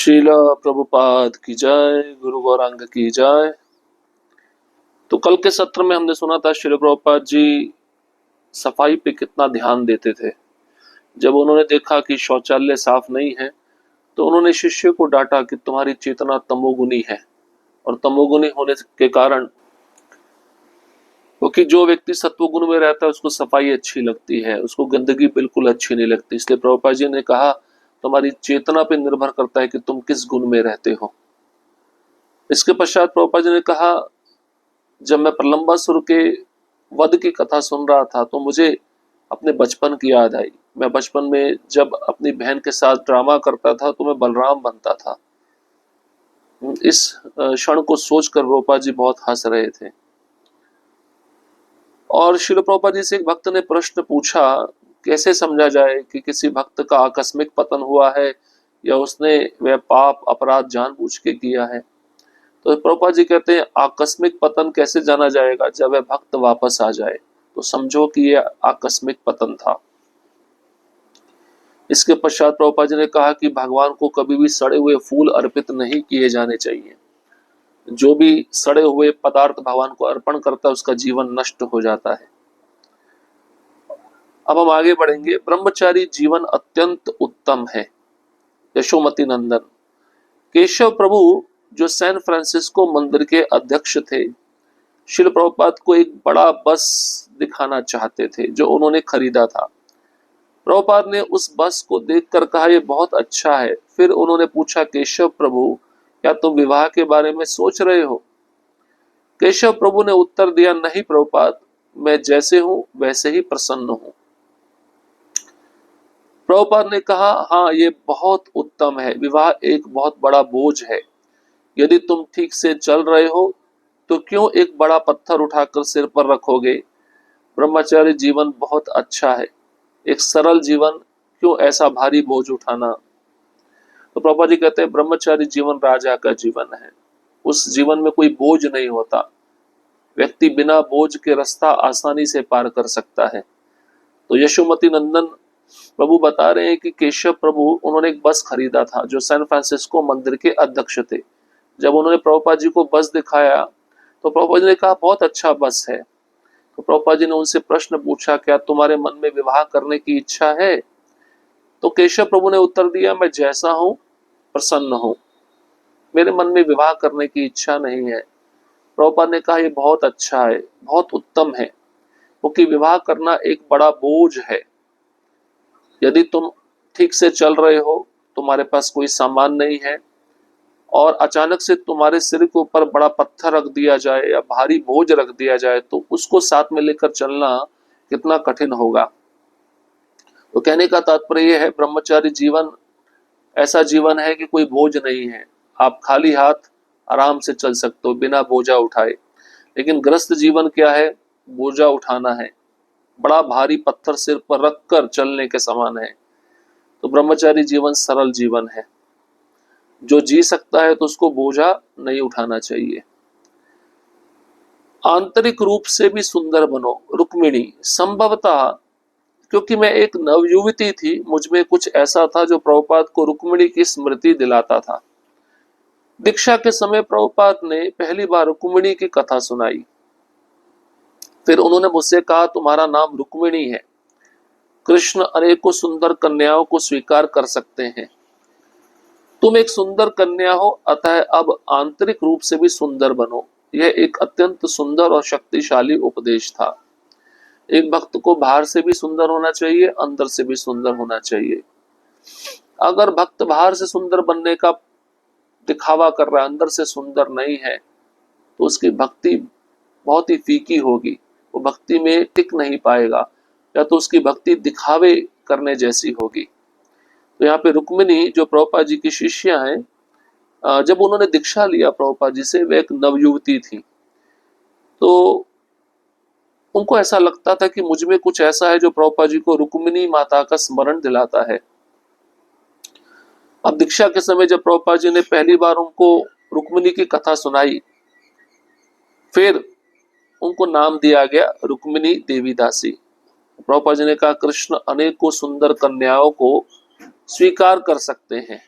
शीला प्रभुपाद की जय, गुरु गौरांग की जय। तो कल के सत्र में हमने सुना था शीला प्रभुपाद जी सफाई पे कितना ध्यान देते थे। जब उन्होंने देखा कि शौचालय साफ नहीं है तो उन्होंने शिष्य को डांटा कि तुम्हारी चेतना तमोगुनी है, और तमोगुनी होने के कारण, क्योंकि जो व्यक्ति सत्वगुण में रहता है उसको सफाई अच्छी लगती है, उसको गंदगी बिल्कुल अच्छी नहीं लगती। इसलिए प्रभुपाद जी ने कहा तुम्हारी चेतना पे निर्भर करता है कि तुम किस गुण में रहते हो। इसके पश्चात प्रभुपाद जी ने कहा जब मैं प्रलंबासुर के वध की कथा सुन रहा था तो मुझे अपने बचपन की याद आई। मैं बचपन में जब अपनी बहन के साथ ड्रामा करता था तो मैं बलराम बनता था। इस क्षण को सोचकर प्रभुपाद जी बहुत हंस रहे थे। और श्रील प्रभुपाद जी से एक भक्त ने प्रश्न पूछा, कैसे समझा जाए कि किसी भक्त का आकस्मिक पतन हुआ है या उसने वह पाप अपराध जानबूझ के किया है। तो प्रभुपाद जी कहते हैं आकस्मिक पतन कैसे जाना जाएगा, जब वह भक्त वापस आ जाए तो समझो कि यह आकस्मिक पतन था। इसके पश्चात प्रभुपाद जी ने कहा कि भगवान को कभी भी सड़े हुए फूल अर्पित नहीं किए जाने चाहिए। जो भी सड़े हुए पदार्थ भगवान को अर्पण करता है उसका जीवन नष्ट हो जाता है। अब हम आगे बढ़ेंगे। ब्रह्मचारी जीवन अत्यंत उत्तम है। यशोमती नंदन केशव प्रभु जो सैन फ्रांसिस्को मंदिर के अध्यक्ष थे, शिल प्रभुपाद को एक बड़ा बस दिखाना चाहते थे जो उन्होंने खरीदा था। प्रभुपाद ने उस बस को देखकर कहा यह बहुत अच्छा है। फिर उन्होंने पूछा केशव प्रभु क्या तुम विवाह के बारे में सोच रहे हो? केशव प्रभु ने उत्तर दिया नहीं प्रभुपाद, मैं जैसे हूं वैसे ही प्रसन्न हूं। प्रभुपाद ने कहा हाँ ये बहुत उत्तम है। विवाह एक बहुत बड़ा बोझ है। यदि तुम ठीक से चल रहे हो तो क्यों एक बड़ा पत्थर उठाकर सिर पर रखोगे? ब्रह्मचारी जीवन बहुत अच्छा है। एक सरल जीवन, क्यों ऐसा भारी बोझ उठाना? तो प्रभुपाद जी कहते हैं ब्रह्मचारी जीवन राजा का जीवन है। उस जीवन में कोई बोझ नहीं होता। व्यक्ति बिना बोझ के रास्ता आसानी से पार कर सकता है। तो यशोमती नंदन प्रभु बता रहे हैं कि केशव प्रभु उन्होंने एक बस खरीदा था जो सैन फ्रांसिस्को मंदिर के अध्यक्ष थे। जब उन्होंने प्रभुपाद जी को बस दिखाया तो प्रभुपाद जी ने कहा बहुत अच्छा बस है। तो प्रभुपाद जी ने उनसे प्रश्न पूछा क्या तुम्हारे मन में विवाह करने की इच्छा है? तो केशव प्रभु ने उत्तर दिया मैं जैसा हूं प्रसन्न हूं, मेरे मन में विवाह करने की इच्छा नहीं है। प्रभुपाद ने कहा यह बहुत अच्छा है, बहुत उत्तम है, क्योंकि विवाह करना एक बड़ा बोझ है। यदि तुम ठीक से चल रहे हो, तुम्हारे पास कोई सामान नहीं है और अचानक से तुम्हारे सिर के ऊपर बड़ा पत्थर रख दिया जाए या भारी बोझ रख दिया जाए तो उसको साथ में लेकर चलना कितना कठिन होगा। तो कहने का तात्पर्य यह है ब्रह्मचारी जीवन ऐसा जीवन है कि कोई बोझ नहीं है। आप खाली हाथ आराम से चल सकते हो बिना बोझा उठाए। लेकिन गृहस्थ जीवन क्या है? बोझा उठाना है, बड़ा भारी पत्थर सिर पर रखकर चलने के समान है। तो ब्रह्मचारी जीवन सरल जीवन है। जो जी सकता है तो उसको बोझा नहीं उठाना चाहिए। आंतरिक रूप से भी सुंदर बनो। रुक्मिणी संभवतः क्योंकि मैं एक नवयुवती थी, मुझमें कुछ ऐसा था जो प्रभुपाद को रुक्मिणी की स्मृति दिलाता था। दीक्षा के समय प्रभुपाद ने पहली बार रुक्मिणी की कथा सुनाई। फिर उन्होंने मुझसे कहा तुम्हारा नाम रुक्मिणी है। कृष्ण अनेकों सुंदर कन्याओं को स्वीकार कर सकते हैं। तुम एक सुंदर कन्या हो, अतः अब आंतरिक रूप से भी सुंदर बनो। यह एक अत्यंत सुंदर और शक्तिशाली उपदेश था। एक भक्त को बाहर से भी सुंदर होना चाहिए, अंदर से भी सुंदर होना चाहिए। अगर भक्त बाहर से सुंदर बनने का दिखावा कर रहा है, अंदर से सुंदर नहीं है, तो उसकी भक्ति बहुत ही फीकी होगी। वो भक्ति में टिक नहीं पाएगा, या तो उसकी भक्ति दिखावे करने जैसी होगी। तो यहाँ पे रुक्मिणी जो प्रभुपाद जी की शिष्या हैं, जब उन्होंने दीक्षा लिया प्रभुपाद जी से, वे एक नवयुवती थी। तो उनको ऐसा लगता था कि मुझ में कुछ ऐसा है जो प्रभुपाद जी को रुक्मिणी माता का स्मरण दिलाता है। अब दीक्षा के समय जब प्रभुपाद जी ने पहली बार उनको रुक्मिणी की कथा सुनाई, फिर उनको नाम दिया गया रुक्मिणी देवी दासी। प्रभुपाद जी ने कहा कृष्ण अनेकों सुंदर कन्याओं को स्वीकार कर सकते हैं।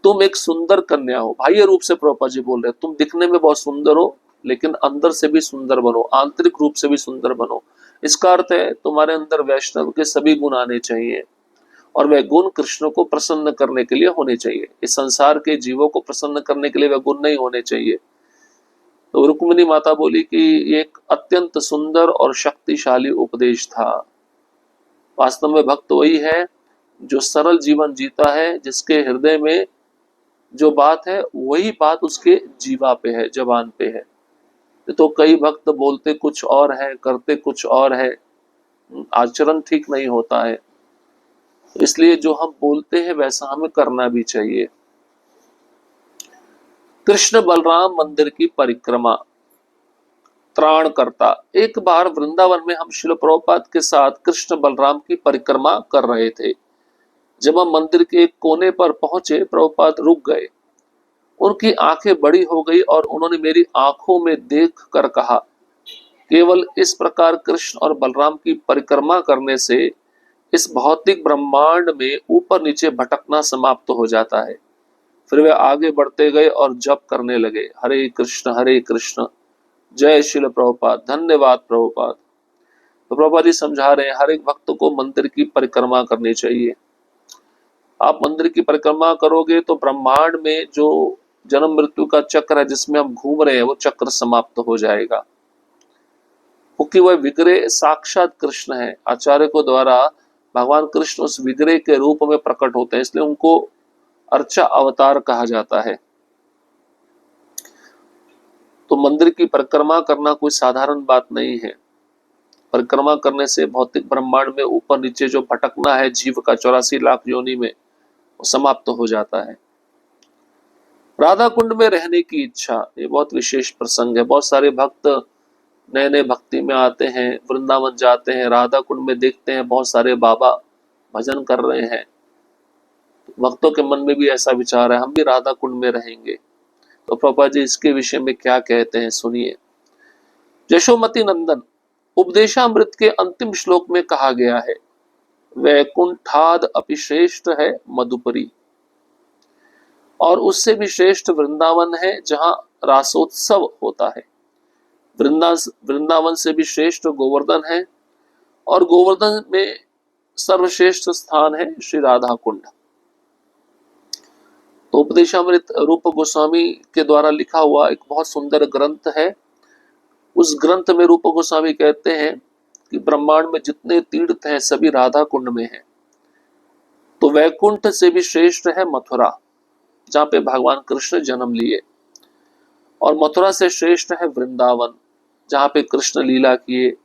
तुम एक सुंदर कन्या हो। बाह्य रूप से प्रभुपाद जी बोल रहे हैं, तुम दिखने में बहुत सुंदर हो, लेकिन अंदर से भी सुंदर बनो, आंतरिक रूप से भी सुंदर बनो। इसका अर्थ है तुम्हारे अंदर वैष्णव के सभी गुण आने चाहिए, और वह गुण कृष्ण को प्रसन्न करने के लिए होने चाहिए। इस संसार के जीवों को प्रसन्न करने के लिए वह गुण नहीं होने चाहिए। तो रुक्मिणी माता बोली कि ये एक अत्यंत सुंदर और शक्तिशाली उपदेश था। वास्तव में भक्त वही है जो सरल जीवन जीता है, जिसके हृदय में जो बात है वही बात उसके जीवा पे है, जबान पे है। तो कई भक्त बोलते कुछ और है, करते कुछ और है, आचरण ठीक नहीं होता है। इसलिए जो हम बोलते हैं वैसा हमें करना भी चाहिए। कृष्ण बलराम मंदिर की परिक्रमा, त्राण करता। एक बार वृंदावन में हम शिल प्रभुपाद के साथ कृष्ण बलराम की परिक्रमा कर रहे थे। जब हम मंदिर के एक कोने पर पहुंचे, प्रभुपाद रुक गए। उनकी आंखें बड़ी हो गई और उन्होंने मेरी आंखों में देख कर कहा, केवल इस प्रकार कृष्ण और बलराम की परिक्रमा करने से इस भौतिक ब्रह्मांड में ऊपर नीचे भटकना समाप्त हो जाता है। फिर वे आगे बढ़ते गए और जप करने लगे, हरे कृष्ण, जय शिल प्रभुपाद, धन्यवाद प्रभुपाद। तो प्रभुपाद जी समझा रहे हैं, हर एक भक्त को मंदिर की परिक्रमा करनी चाहिए। आप मंदिर की परिक्रमा करोगे तो ब्रह्मांड में जो जन्म मृत्यु का चक्र है जिसमें हम घूम रहे हैं, वो चक्र समाप्त हो जाएगा, क्योंकि वह विग्रह साक्षात कृष्ण है। आचार्य को द्वारा भगवान कृष्ण उस विग्रह के रूप में प्रकट होते हैं, इसलिए उनको अर्चा अवतार कहा जाता है। तो मंदिर की परिक्रमा करना कोई साधारण बात नहीं है। परिक्रमा करने से भौतिक ब्रह्मांड में ऊपर नीचे जो भटकना है जीव का 84 लाख योनि में, वो समाप्त हो जाता है। राधा कुंड में रहने की इच्छा, ये बहुत विशेष प्रसंग है। बहुत सारे भक्त नए नए भक्ति में आते हैं, वृंदावन जाते हैं, राधा कुंड में देखते हैं बहुत सारे बाबा भजन कर रहे हैं। भक्तों के मन में भी ऐसा विचार है, हम भी राधा कुंड में रहेंगे। तो प्रभुपाद जी इसके विषय में क्या कहते हैं, सुनिए। यशोमती नंदन, उपदेशामृत के अंतिम श्लोक में कहा गया है, वैकुंठाद अपि श्रेष्ठ है मधुपुरी, और उससे भी श्रेष्ठ वृंदावन है जहां रासोत्सव होता है। वृंदावन से भी श्रेष्ठ गोवर्धन है, और गोवर्धन में सर्वश्रेष्ठ स्थान है श्री राधा कुंड। तो उपदेशामृत रूप गोस्वामी के द्वारा लिखा हुआ एक बहुत सुंदर ग्रंथ है। उस ग्रंथ में रूप गोस्वामी कहते हैं कि ब्रह्मांड में जितने तीर्थ हैं सभी राधा कुंड में हैं। तो वैकुंठ से भी श्रेष्ठ है मथुरा, जहां पे भगवान कृष्ण जन्म लिए, और मथुरा से श्रेष्ठ है वृंदावन, जहां पे कृष्ण लीला किए,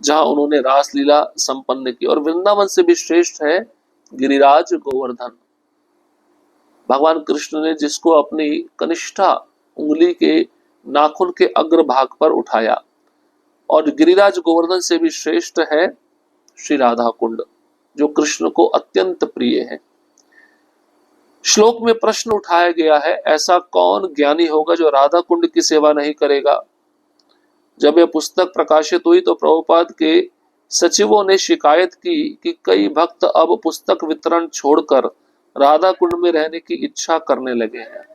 जहां उन्होंने रास लीला संपन्न की। और वृंदावन से भी श्रेष्ठ है गिरिराज गोवर्धन, भगवान कृष्ण ने जिसको अपनी कनिष्ठा उंगली के नाखून के अग्रभाग पर उठाया। और गिरिराज गोवर्धन से भी श्रेष्ठ है श्री राधा कुंड, जो कृष्ण को अत्यंत प्रिय है। श्लोक में प्रश्न उठाया गया है, ऐसा कौन ज्ञानी होगा जो राधा कुंड की सेवा नहीं करेगा। जब यह पुस्तक प्रकाशित हुई तो प्रभुपाद के सचिवों ने शिकायत की कि कई भक्त अब पुस्तक वितरण छोड़कर राधा कुंड में रहने की इच्छा करने लगे हैं।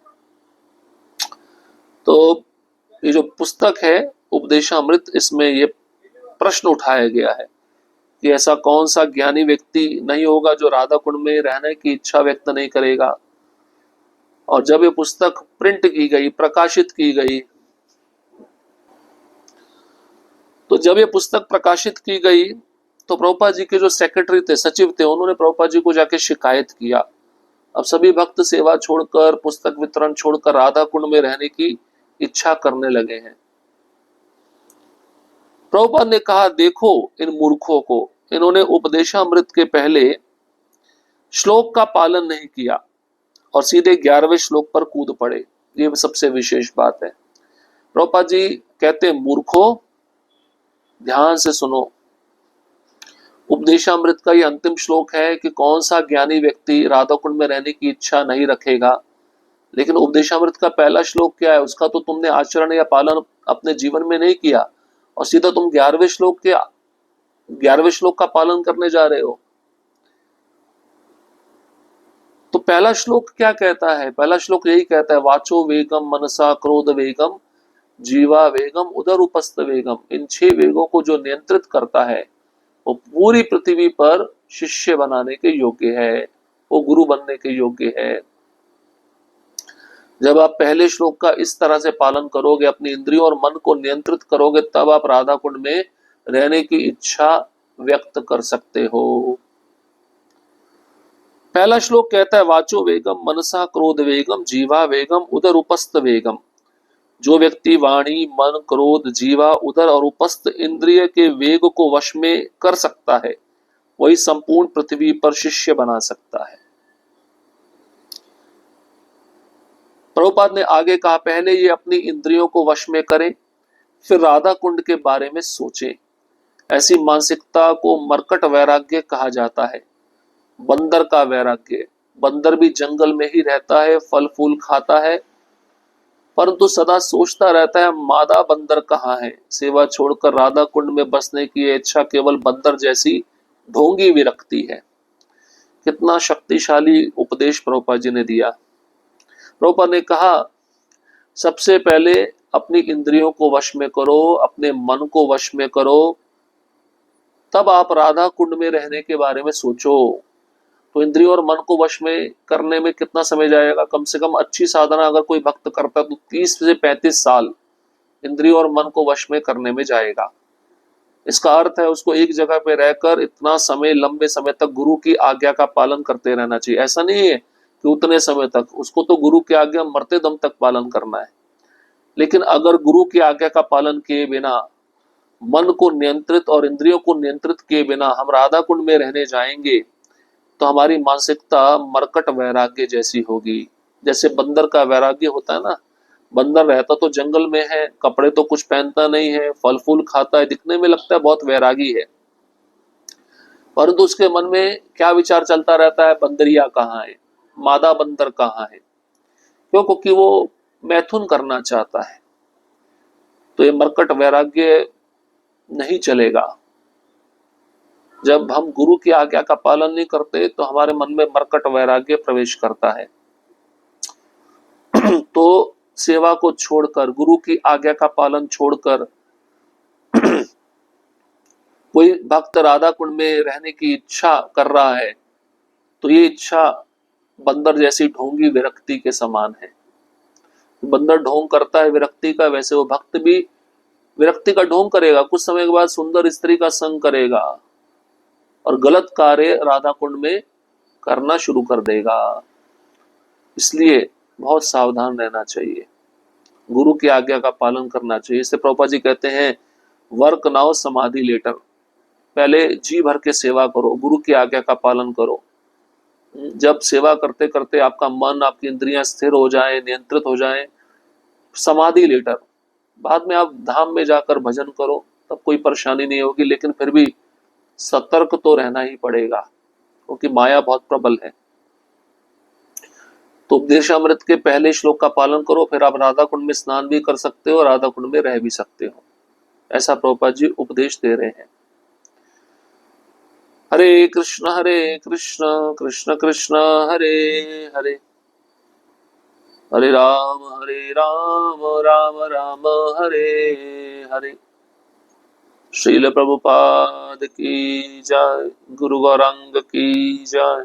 तो ये जो पुस्तक है उपदेशामृत, इसमें ये प्रश्न उठाया गया है कि ऐसा कौन सा ज्ञानी व्यक्ति नहीं होगा जो राधा कुंड में रहने की इच्छा व्यक्त नहीं करेगा। और जब ये पुस्तक प्रिंट की गई, प्रकाशित की गई, तो जब ये पुस्तक प्रकाशित की गई तो प्रभुपाद जी के जो सेक्रेटरी थे, सचिव थे, उन्होंने प्रभुपाद जी को जाके शिकायत किया। अब सभी भक्त सेवा छोड़कर, पुस्तक वितरण छोड़कर राधा कुंड में रहने की इच्छा करने लगे हैं। प्रभुपाद ने कहा, देखो इन मूर्खों को, इन्होंने उपदेशामृत के पहले श्लोक का पालन नहीं किया और सीधे 11वें श्लोक पर कूद पड़े। ये सबसे विशेष बात है। प्रभुपाद जी कहते, मूर्खों ध्यान से सुनो। उपदेशामृत का ये अंतिम श्लोक है कि कौन सा ज्ञानी व्यक्ति राधा कुंड में रहने की इच्छा नहीं रखेगा। लेकिन उपदेशामृत का पहला श्लोक क्या है, उसका तो तुमने आचरण या पालन अपने जीवन में नहीं किया, और सीधा तुम 11वें श्लोक का पालन करने जा रहे हो। तो पहला श्लोक क्या कहता है? पहला श्लोक यही कहता है, वाचो वेगम मनसा क्रोध वेगम जीवा वेगम उदर उपस्थ वेगम। इन 6 वेगों को जो नियंत्रित करता है वो पूरी पृथ्वी पर शिष्य बनाने के योग्य है, वो गुरु बनने के योग्य है। जब आप पहले श्लोक का इस तरह से पालन करोगे, अपनी इंद्रियों और मन को नियंत्रित करोगे, तब आप राधा कुंड में रहने की इच्छा व्यक्त कर सकते हो। पहला श्लोक कहता है, वाचो वेगम मनसा क्रोध वेगम जीवा वेगम उदर उपस्थ वेगम। जो व्यक्ति वाणी मन क्रोध जीवा उदर और उपस्थ इंद्रिय के वेग को वश में कर सकता है, वही संपूर्ण पृथ्वी पर शिष्य बना सकता है। प्रभुपाद ने आगे कहा, पहले ये अपनी इंद्रियों को वश में करें, फिर राधा कुंड के बारे में सोचें। ऐसी मानसिकता को मरकट वैराग्य कहा जाता है, बंदर का वैराग्य। बंदर भी जंगल में ही रहता है, फल फूल खाता है, परंतु सदा सोचता रहता है मादा बंदर कहाँ है। सेवा छोड़कर राधा कुंड में बसने की इच्छा केवल बंदर जैसी ढोंगी विरक्ति है। कितना शक्तिशाली उपदेश प्रभुपाद जी ने दिया। प्रभुपाद ने कहा, सबसे पहले अपनी इंद्रियों को वश में करो, अपने मन को वश में करो, तब आप राधा कुंड में रहने के बारे में सोचो। तो इंद्रियों और मन को वश में करने में कितना समय जाएगा? कम से कम अच्छी साधना अगर कोई भक्त करता तो 30 से 35 साल इंद्रियों और मन को वश में करने में जाएगा। इसका अर्थ है उसको एक जगह पे रहकर इतना समय, लंबे समय तक गुरु की आज्ञा का पालन करते रहना चाहिए। ऐसा नहीं है कि उतने समय तक, उसको तो गुरु की आज्ञा मरते दम तक पालन करना है। लेकिन अगर गुरु की आज्ञा का पालन किए बिना, मन को नियंत्रित और इंद्रियों को नियंत्रित किए बिना हम राधा कुंड में रहने जाएंगे, तो हमारी मानसिकता मरकट वैराग्य जैसी होगी। जैसे बंदर का वैराग्य होता है ना, बंदर रहता तो जंगल में है, कपड़े तो कुछ पहनता नहीं है, फल फूल खाता है, दिखने में लगता है बहुत वैरागी है, परंतु उसके मन में क्या विचार चलता रहता है? बंदरिया कहाँ है, मादा बंदर कहाँ है। क्यों? क्योंकि वो मैथुन करना चाहता है। तो ये मरकट वैराग्य नहीं चलेगा। जब हम गुरु की आज्ञा का पालन नहीं करते तो हमारे मन में मरकट वैराग्य प्रवेश करता है। तो सेवा को छोड़कर, गुरु की आज्ञा का पालन छोड़कर कोई भक्त राधा कुंड में रहने की इच्छा कर रहा है, तो ये इच्छा बंदर जैसी ढोंगी विरक्ति के समान है। बंदर ढोंग करता है विरक्ति का, वैसे वो भक्त भी विरक्ति का ढोंग करेगा। कुछ समय के बाद सुंदर स्त्री का संग करेगा और गलत कार्य राधा कुंड में करना शुरू कर देगा। इसलिए बहुत सावधान रहना चाहिए, गुरु की आज्ञा का पालन करना चाहिए। इससे प्रभुपाद जी कहते हैं, वर्क नाउ समाधि लेटर। पहले जी भर के सेवा करो, गुरु की आज्ञा का पालन करो। जब सेवा करते करते आपका मन, आपकी इंद्रियां स्थिर हो जाए, नियंत्रित हो जाए, समाधि लेटर, बाद में आप धाम में जाकर भजन करो, तब कोई परेशानी नहीं होगी। लेकिन फिर भी सतर्क तो रहना ही पड़ेगा, क्योंकि माया बहुत प्रबल है। तो उपदेशामृत के पहले श्लोक का पालन करो, फिर आप राधा कुंड में स्नान भी कर सकते हो, राधा कुंड में रह भी सकते हो। ऐसा प्रभुपाद जी उपदेश दे रहे हैं। हरे कृष्ण कृष्ण कृष्ण हरे हरे, हरे राम राम राम हरे हरे। श्रील प्रभुपाद की जय, गुरु गौरांग की जय।